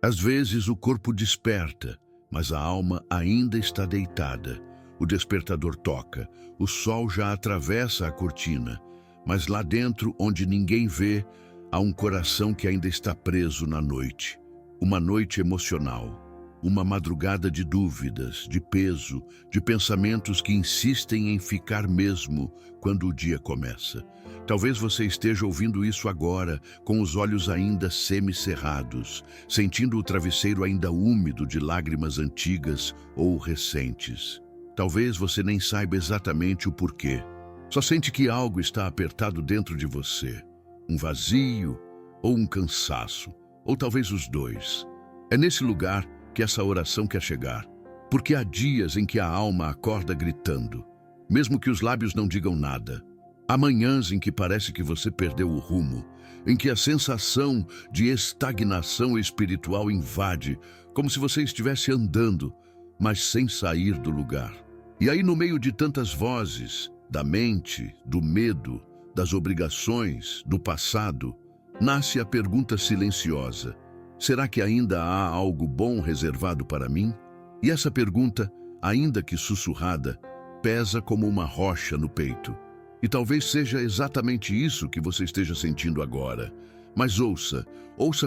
Às vezes o corpo desperta, mas a alma ainda está deitada. O despertador toca, o sol já atravessa a cortina, mas lá dentro, onde ninguém vê, há um coração que ainda está preso na noite. Uma noite emocional, uma madrugada de dúvidas, de peso, de pensamentos que insistem em ficar mesmo quando o dia começa. Talvez você esteja ouvindo isso agora, com os olhos ainda semicerrados, sentindo o travesseiro ainda úmido de lágrimas antigas ou recentes. Talvez você nem saiba exatamente o porquê. Só sente que algo está apertado dentro de você. Um vazio ou um cansaço, ou talvez os dois. É nesse lugar que essa oração quer chegar, porque há dias em que a alma acorda gritando, mesmo que os lábios não digam nada. Há manhãs em que parece que você perdeu o rumo, em que a sensação de estagnação espiritual invade, como se você estivesse andando, mas sem sair do lugar. E aí, no meio de tantas vozes, da mente, do medo, das obrigações, do passado, nasce a pergunta silenciosa: será que ainda há algo bom reservado para mim? E essa pergunta, ainda que sussurrada, pesa como uma rocha no peito. E talvez seja exatamente isso que você esteja sentindo agora. Mas ouça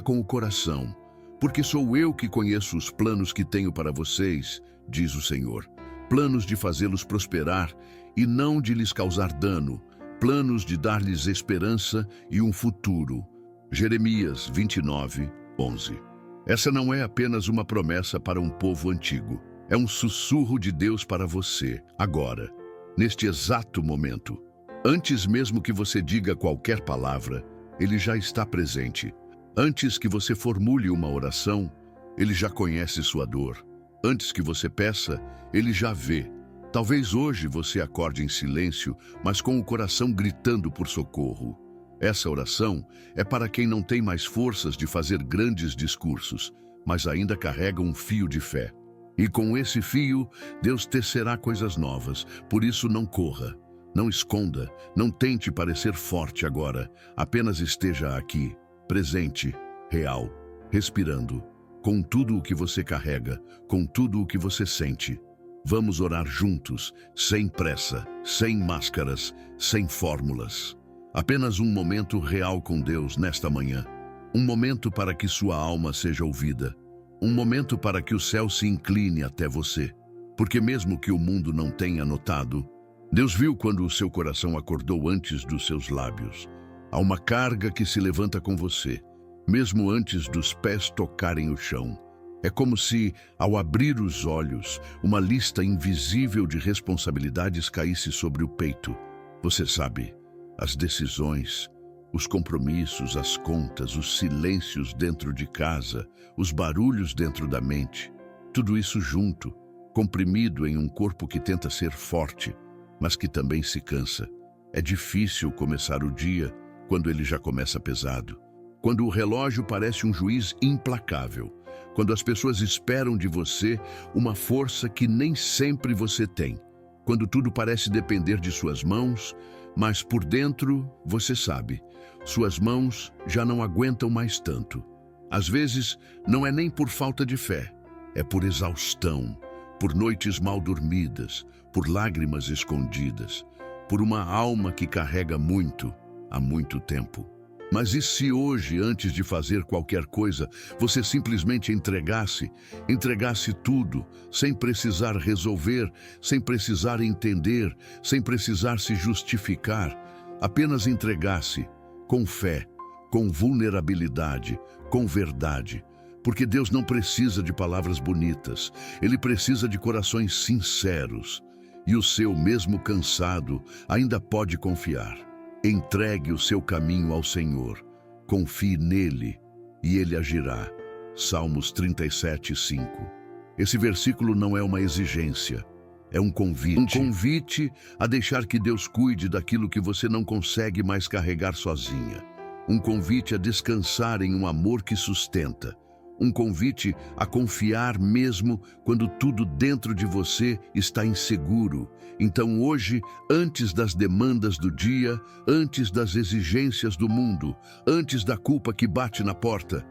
com o coração, porque sou eu que conheço os planos que tenho para vocês, diz o Senhor. Planos de fazê-los prosperar e não de lhes causar dano, planos de dar-lhes esperança e um futuro. Jeremias 29:11. Essa não é apenas uma promessa para um povo antigo. É um sussurro de Deus para você, agora, neste exato momento. Antes mesmo que você diga qualquer palavra, Ele já está presente. Antes que você formule uma oração, Ele já conhece sua dor. Antes que você peça, Ele já vê. Talvez hoje você acorde em silêncio, mas com o coração gritando por socorro. Essa oração é para quem não tem mais forças de fazer grandes discursos, mas ainda carrega um fio de fé. E com esse fio, Deus tecerá coisas novas. Por isso, não corra, não esconda, não tente parecer forte agora. Apenas esteja aqui, presente, real, respirando, com tudo o que você carrega, com tudo o que você sente. Vamos orar juntos, sem pressa, sem máscaras, sem fórmulas. Apenas um momento real com Deus nesta manhã. Um momento para que sua alma seja ouvida. Um momento para que o céu se incline até você. Porque mesmo que o mundo não tenha notado, Deus viu quando o seu coração acordou antes dos seus lábios. Há uma carga que se levanta com você, mesmo antes dos pés tocarem o chão. É como se, ao abrir os olhos, uma lista invisível de responsabilidades caísse sobre o peito. Você sabe, as decisões, os compromissos, as contas, os silêncios dentro de casa, os barulhos dentro da mente, tudo isso junto, comprimido em um corpo que tenta ser forte, mas que também se cansa. É difícil começar o dia quando ele já começa pesado, quando o relógio parece um juiz implacável, quando as pessoas esperam de você uma força que nem sempre você tem, quando tudo parece depender de suas mãos, mas por dentro, você sabe, suas mãos já não aguentam mais tanto. Às vezes, não é nem por falta de fé, é por exaustão, por noites mal dormidas, por lágrimas escondidas, por uma alma que carrega muito, há muito tempo. Mas e se hoje, antes de fazer qualquer coisa, você simplesmente entregasse tudo, sem precisar resolver, sem precisar entender, sem precisar se justificar, apenas entregasse, com fé, com vulnerabilidade, com verdade, porque Deus não precisa de palavras bonitas, Ele precisa de corações sinceros, e o seu, mesmo cansado, ainda pode confiar. Entregue o seu caminho ao Senhor, confie nele e ele agirá. Salmos 37:5. Esse versículo não é uma exigência, é um convite. Um convite a deixar que Deus cuide daquilo que você não consegue mais carregar sozinha. Um convite a descansar em um amor que sustenta. Um convite a confiar mesmo quando tudo dentro de você está inseguro. Então hoje, antes das demandas do dia, antes das exigências do mundo, antes da culpa que bate na porta,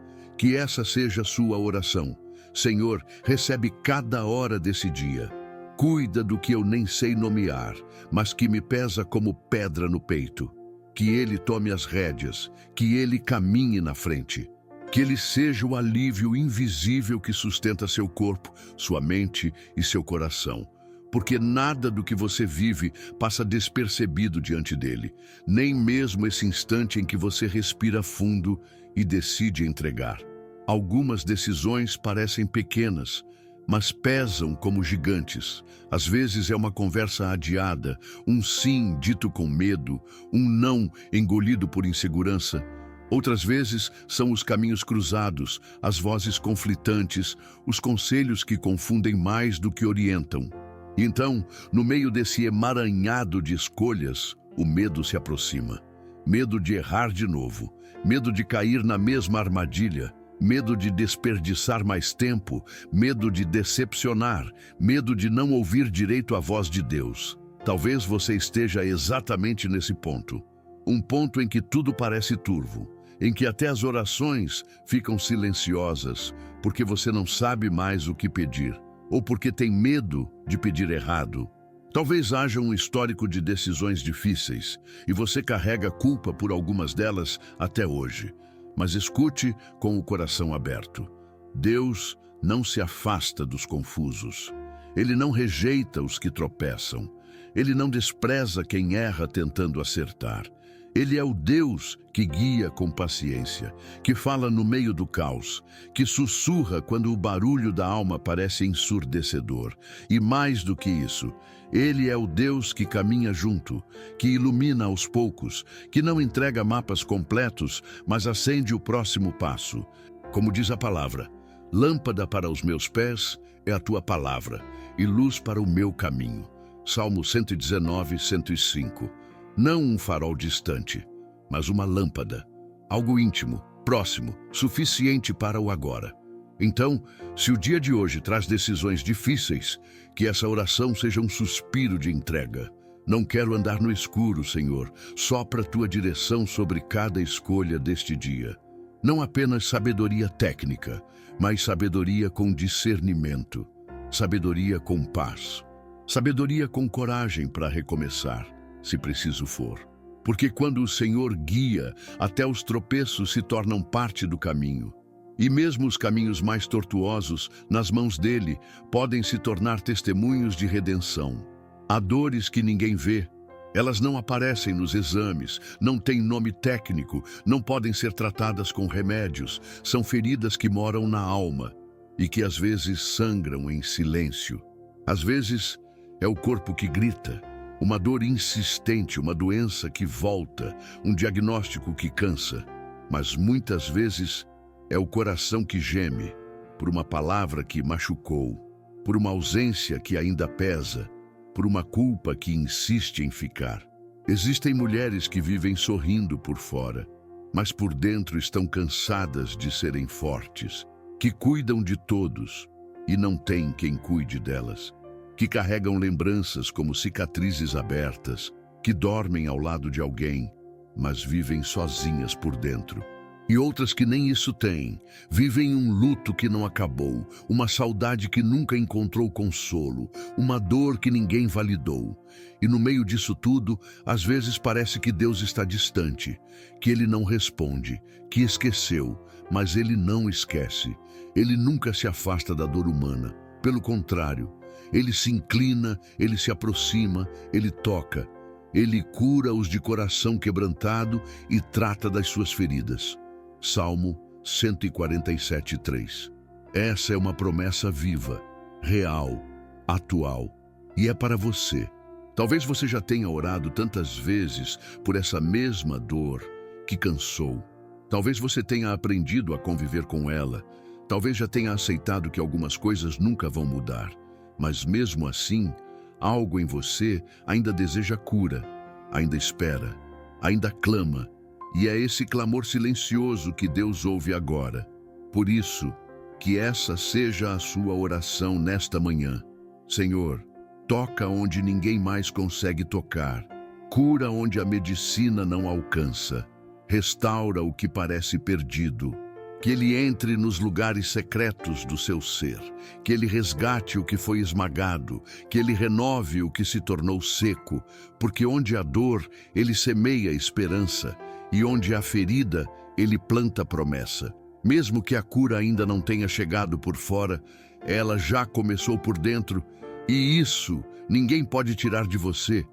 Que essa seja a sua oração. Senhor, recebe cada hora desse dia. Cuida do que eu nem sei nomear, mas que me pesa como pedra no peito. Que Ele tome as rédeas, que Ele caminhe na frente. Que Ele seja o alívio invisível que sustenta seu corpo, sua mente e seu coração. Porque nada do que você vive passa despercebido diante dele, nem mesmo esse instante em que você respira fundo e decide entregar. Algumas decisões parecem pequenas, mas pesam como gigantes. Às vezes é uma conversa adiada, um sim dito com medo, um não engolido por insegurança. Outras vezes são os caminhos cruzados, as vozes conflitantes, os conselhos que confundem mais do que orientam. E então, no meio desse emaranhado de escolhas, o medo se aproxima. Medo de errar de novo, medo de cair na mesma armadilha, medo de desperdiçar mais tempo, medo de decepcionar, medo de não ouvir direito a voz de Deus. Talvez você esteja exatamente nesse ponto. Um ponto em que tudo parece turvo, em que até as orações ficam silenciosas, porque você não sabe mais o que pedir, ou porque tem medo de pedir errado. Talvez haja um histórico de decisões difíceis, e você carrega culpa por algumas delas até hoje. Mas escute com o coração aberto. Deus não se afasta dos confusos. Ele não rejeita os que tropeçam. Ele não despreza quem erra tentando acertar. Ele é o Deus que guia com paciência, que fala no meio do caos, que sussurra quando o barulho da alma parece ensurdecedor. E mais do que isso, Ele é o Deus que caminha junto, que ilumina aos poucos, que não entrega mapas completos, mas acende o próximo passo. Como diz a palavra, lâmpada para os meus pés é a tua palavra, e luz para o meu caminho. Salmo 119, 105. Não um farol distante, mas uma lâmpada, algo íntimo, próximo, suficiente para o agora. Então, se o dia de hoje traz decisões difíceis, que essa oração seja um suspiro de entrega. Não quero andar no escuro, Senhor, sopra tua direção sobre cada escolha deste dia. Não apenas sabedoria técnica, mas sabedoria com discernimento, sabedoria com paz, sabedoria com coragem para recomeçar, se preciso for. Porque quando o Senhor guia, até os tropeços se tornam parte do caminho. E mesmo os caminhos mais tortuosos, nas mãos dele, podem se tornar testemunhos de redenção. Há dores que ninguém vê. Elas não aparecem nos exames, não têm nome técnico, não podem ser tratadas com remédios. São feridas que moram na alma e que às vezes sangram em silêncio. Às vezes é o corpo que grita. Uma dor insistente, uma doença que volta, um diagnóstico que cansa. Mas muitas vezes é o coração que geme, por uma palavra que machucou, por uma ausência que ainda pesa, por uma culpa que insiste em ficar. Existem mulheres que vivem sorrindo por fora, mas por dentro estão cansadas de serem fortes, que cuidam de todos e não têm quem cuide delas, que carregam lembranças como cicatrizes abertas, que dormem ao lado de alguém, mas vivem sozinhas por dentro. E outras que nem isso têm, vivem um luto que não acabou, uma saudade que nunca encontrou consolo, uma dor que ninguém validou. E no meio disso tudo, às vezes parece que Deus está distante, que Ele não responde, que esqueceu, mas Ele não esquece. Ele nunca se afasta da dor humana. Pelo contrário, Ele se inclina, Ele se aproxima, Ele toca. Ele cura os de coração quebrantado e trata das suas feridas. Salmo 147:3. Essa é uma promessa viva, real, atual, e é para você. Talvez você já tenha orado tantas vezes por essa mesma dor que cansou. Talvez você tenha aprendido a conviver com ela. Talvez já tenha aceitado que algumas coisas nunca vão mudar. Mas mesmo assim, algo em você ainda deseja cura, ainda espera, ainda clama. E é esse clamor silencioso que Deus ouve agora. Por isso, que essa seja a sua oração nesta manhã. Senhor, toca onde ninguém mais consegue tocar. Cura onde a medicina não alcança. Restaura o que parece perdido. que Ele entre nos lugares secretos do seu ser, que Ele resgate o que foi esmagado, que Ele renove o que se tornou seco, porque onde há dor, Ele semeia esperança, e onde há ferida, Ele planta promessa. Mesmo que a cura ainda não tenha chegado por fora, ela já começou por dentro, e isso ninguém pode tirar de você.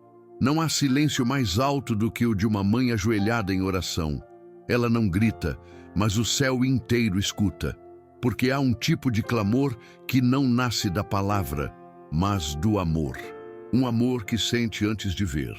Não há silêncio mais alto do que o de uma mãe ajoelhada em oração. Ela não grita, mas o céu inteiro escuta, porque há um tipo de clamor que não nasce da palavra, mas do amor. Um amor que sente antes de ver,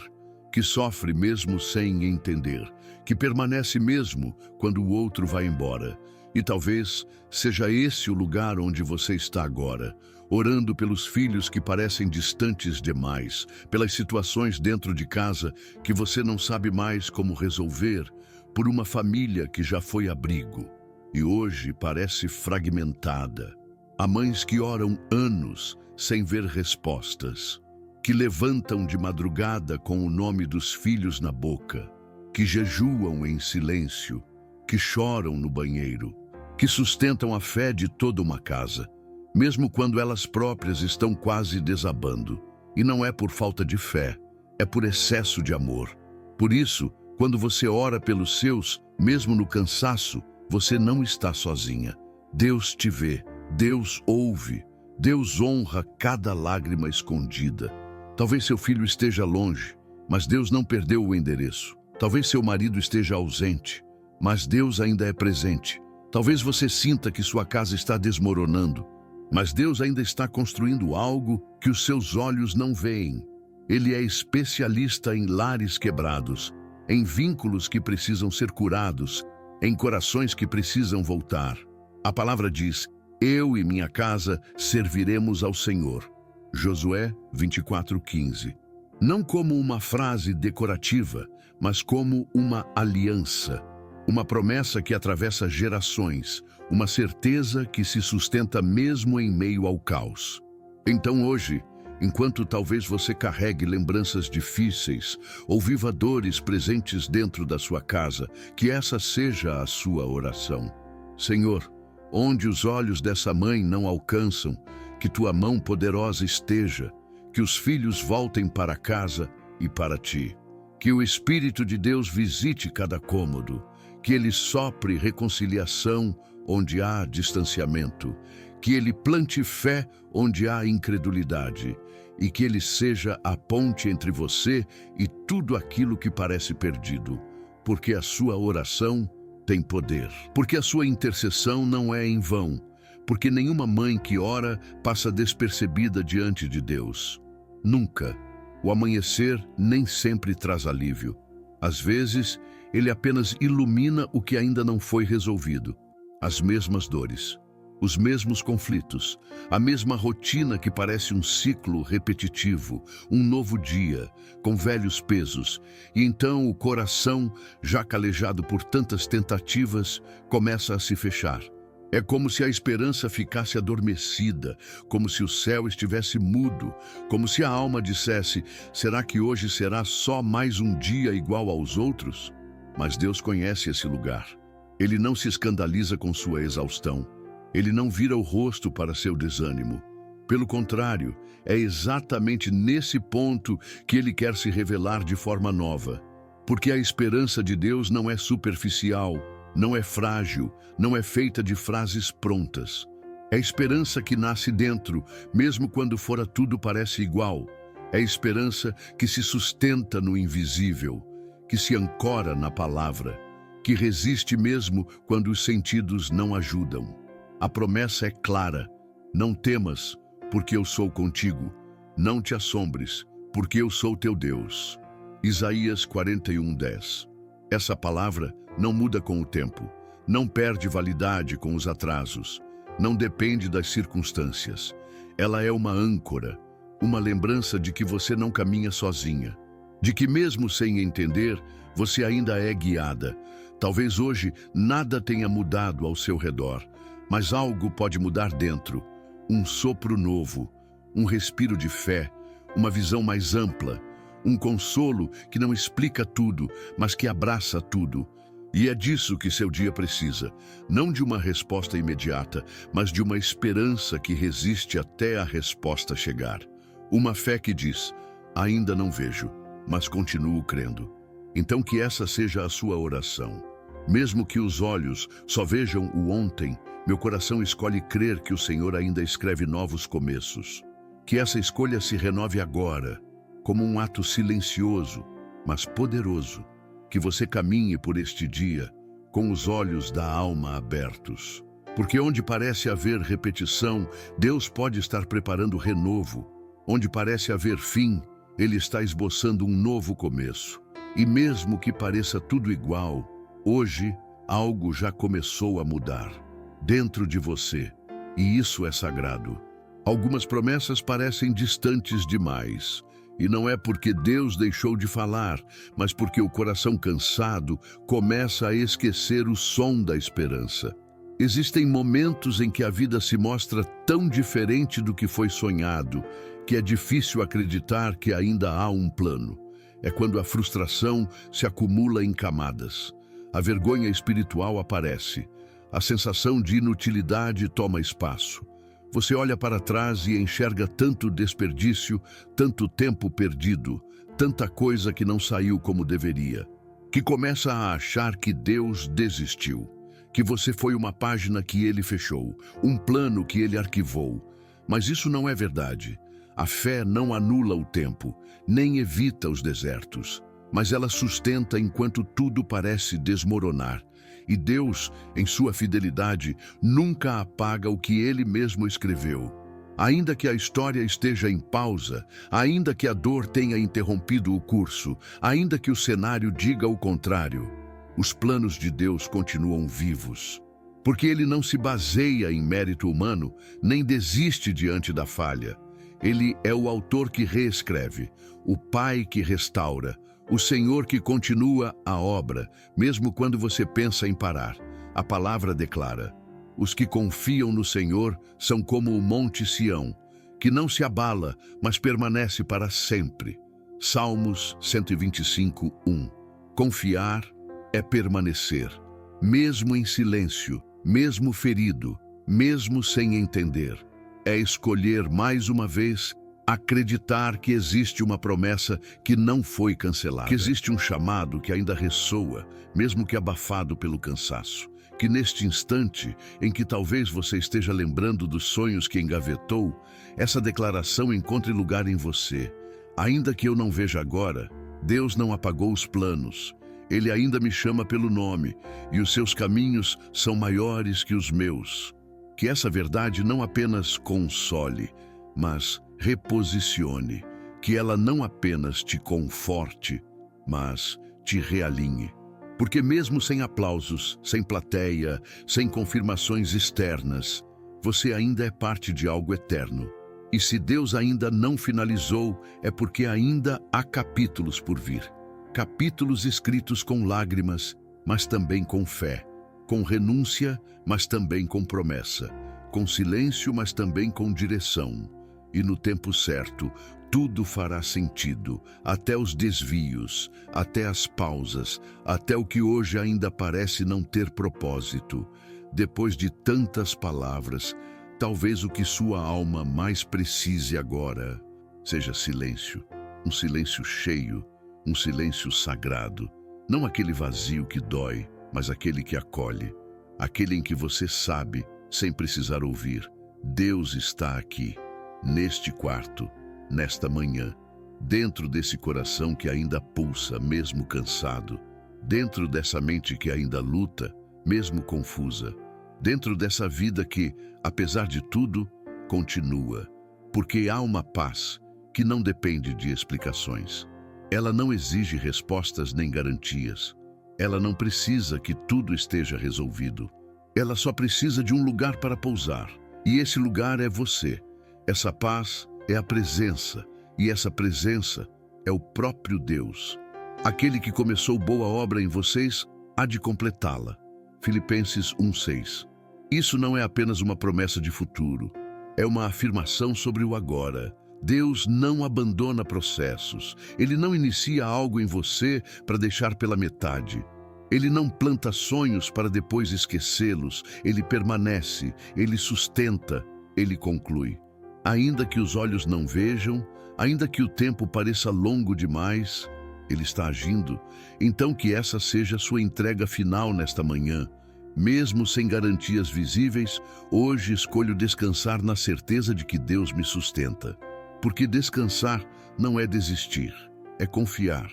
que sofre mesmo sem entender, que permanece mesmo quando o outro vai embora. E talvez seja esse o lugar onde você está agora, orando pelos filhos que parecem distantes demais, pelas situações dentro de casa que você não sabe mais como resolver, por uma família que já foi abrigo e hoje parece fragmentada. Há mães que oram anos sem ver respostas, que levantam de madrugada com o nome dos filhos na boca, que jejuam em silêncio, que choram no banheiro, que sustentam a fé de toda uma casa, mesmo quando elas próprias estão quase desabando. E não é por falta de fé, é por excesso de amor. Por isso, quando você ora pelos seus, mesmo no cansaço, você não está sozinha. Deus te vê, Deus ouve, Deus honra cada lágrima escondida. Talvez seu filho esteja longe, mas Deus não perdeu o endereço. Talvez seu marido esteja ausente, mas Deus ainda é presente. Talvez você sinta que sua casa está desmoronando, mas Deus ainda está construindo algo que os seus olhos não veem. Ele é especialista em lares quebrados, em vínculos que precisam ser curados, em corações que precisam voltar. A palavra diz: eu e minha casa serviremos ao Senhor. Josué 24:15. Não como uma frase decorativa, mas como uma aliança. Uma promessa que atravessa gerações, uma certeza que se sustenta mesmo em meio ao caos. Então hoje, enquanto talvez você carregue lembranças difíceis ou viva dores presentes dentro da sua casa, que essa seja a sua oração. Senhor, onde os olhos dessa mãe não alcançam, que tua mão poderosa esteja, que os filhos voltem para casa e para ti. Que o Espírito de Deus visite cada cômodo, que ele sopre reconciliação onde há distanciamento, que ele plante fé onde há incredulidade, e que ele seja a ponte entre você e tudo aquilo que parece perdido, porque a sua oração tem poder, porque a sua intercessão não é em vão, porque nenhuma mãe que ora passa despercebida diante de Deus. Nunca. O amanhecer nem sempre traz alívio. Às vezes, ele apenas ilumina o que ainda não foi resolvido. As mesmas dores, os mesmos conflitos, a mesma rotina que parece um ciclo repetitivo, um novo dia, com velhos pesos. E então o coração, já calejado por tantas tentativas, começa a se fechar. É como se a esperança ficasse adormecida, como se o céu estivesse mudo, como se a alma dissesse: será que hoje será só mais um dia igual aos outros? Mas Deus conhece esse lugar. Ele não se escandaliza com sua exaustão. Ele não vira o rosto para seu desânimo. Pelo contrário, é exatamente nesse ponto que ele quer se revelar de forma nova. Porque a esperança de Deus não é superficial, não é frágil, não é feita de frases prontas. É esperança que nasce dentro, mesmo quando fora tudo parece igual. É esperança que se sustenta no invisível, que se ancora na palavra, que resiste mesmo quando os sentidos não ajudam. A promessa é clara: não temas, porque eu sou contigo. Não te assombres, porque eu sou teu Deus. Isaías 41:10. Essa palavra não muda com o tempo, não perde validade com os atrasos, não depende das circunstâncias. Ela é uma âncora, uma lembrança de que você não caminha sozinha, de que mesmo sem entender, você ainda é guiada. Talvez hoje nada tenha mudado ao seu redor, mas algo pode mudar dentro. Um sopro novo, um respiro de fé, uma visão mais ampla, um consolo que não explica tudo, mas que abraça tudo. E é disso que seu dia precisa, não de uma resposta imediata, mas de uma esperança que resiste até a resposta chegar. Uma fé que diz: ainda não vejo, mas continuo crendo. Então que essa seja a sua oração. Mesmo que os olhos só vejam o ontem, meu coração escolhe crer que o Senhor ainda escreve novos começos. Que essa escolha se renove agora, como um ato silencioso, mas poderoso. Que você caminhe por este dia com os olhos da alma abertos. Porque onde parece haver repetição, Deus pode estar preparando renovo. Onde parece haver fim, Ele está esboçando um novo começo. E mesmo que pareça tudo igual, hoje algo já começou a mudar dentro de você, e isso é sagrado. Algumas promessas parecem distantes demais, e não é porque Deus deixou de falar, mas porque o coração cansado começa a esquecer o som da esperança. Existem momentos em que a vida se mostra tão diferente do que foi sonhado, que é difícil acreditar que ainda há um plano. É quando a frustração se acumula em camadas. A vergonha espiritual aparece. A sensação de inutilidade toma espaço. Você olha para trás e enxerga tanto desperdício, tanto tempo perdido, tanta coisa que não saiu como deveria, que começa a achar que Deus desistiu, que você foi uma página que Ele fechou, um plano que Ele arquivou. Mas isso não é verdade. A fé não anula o tempo, nem evita os desertos, mas ela sustenta enquanto tudo parece desmoronar. E Deus, em sua fidelidade, nunca apaga o que Ele mesmo escreveu. Ainda que a história esteja em pausa, ainda que a dor tenha interrompido o curso, ainda que o cenário diga o contrário, os planos de Deus continuam vivos. Porque Ele não se baseia em mérito humano, nem desiste diante da falha. Ele é o autor que reescreve, o Pai que restaura, o Senhor que continua a obra, mesmo quando você pensa em parar. A palavra declara: os que confiam no Senhor são como o monte Sião, que não se abala, mas permanece para sempre. Salmos 125:1. Confiar é permanecer, mesmo em silêncio, mesmo ferido, mesmo sem entender. É escolher mais uma vez acreditar que existe uma promessa que não foi cancelada, que existe um chamado que ainda ressoa, mesmo que abafado pelo cansaço, que neste instante em que talvez você esteja lembrando dos sonhos que engavetou, essa declaração encontre lugar em você. Ainda que eu não veja agora, Deus não apagou os planos. Ele ainda me chama pelo nome, e os seus caminhos são maiores que os meus. Que essa verdade não apenas console, mas reposicione, que ela não apenas te conforte, mas te realinhe. Porque mesmo sem aplausos, sem plateia, sem confirmações externas, você ainda é parte de algo eterno. E se Deus ainda não finalizou, é porque ainda há capítulos por vir. Capítulos escritos com lágrimas, mas também com fé, com renúncia, mas também com promessa, com silêncio, mas também com direção. E no tempo certo, tudo fará sentido, até os desvios, até as pausas, até o que hoje ainda parece não ter propósito. Depois de tantas palavras, talvez o que sua alma mais precise agora seja silêncio, um silêncio cheio, um silêncio sagrado, não aquele vazio que dói, mas aquele que acolhe, aquele em que você sabe, sem precisar ouvir, Deus está aqui. Neste quarto, nesta manhã, dentro desse coração que ainda pulsa, mesmo cansado, dentro dessa mente que ainda luta, mesmo confusa, dentro dessa vida que, apesar de tudo, continua, porque há uma paz que não depende de explicações. Ela não exige respostas nem garantias. Ela não precisa que tudo esteja resolvido. Ela só precisa de um lugar para pousar, e esse lugar é você. Essa paz é a presença, e essa presença é o próprio Deus. Aquele que começou boa obra em vocês há de completá-la. Filipenses 1:6. Isso não é apenas uma promessa de futuro, é uma afirmação sobre o agora. Deus não abandona processos. Ele não inicia algo em você para deixar pela metade. Ele não planta sonhos para depois esquecê-los, ele permanece, ele sustenta, ele conclui. Ainda que os olhos não vejam, ainda que o tempo pareça longo demais, ele está agindo. Então que essa seja sua entrega final nesta manhã. Mesmo sem garantias visíveis, hoje escolho descansar na certeza de que Deus me sustenta. Porque descansar não é desistir, é confiar,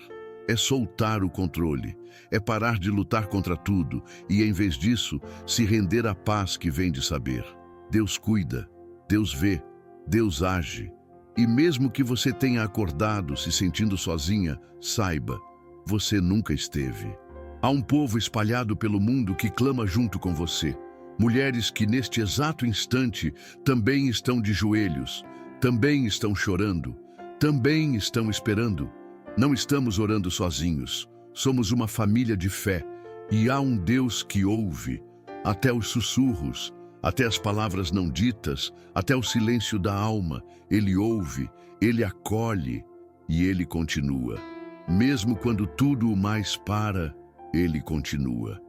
é soltar o controle, é parar de lutar contra tudo e, em vez disso, se render à paz que vem de saber. Deus cuida, Deus vê, Deus age. E mesmo que você tenha acordado se sentindo sozinha, saiba, você nunca esteve. Há um povo espalhado pelo mundo que clama junto com você. Mulheres que neste exato instante também estão de joelhos, também estão chorando, também estão esperando. Não estamos orando sozinhos. Somos uma família de fé e há um Deus que ouve, até os sussurros, até as palavras não ditas, até o silêncio da alma. Ele ouve, ele acolhe e ele continua. Mesmo quando tudo o mais para, ele continua.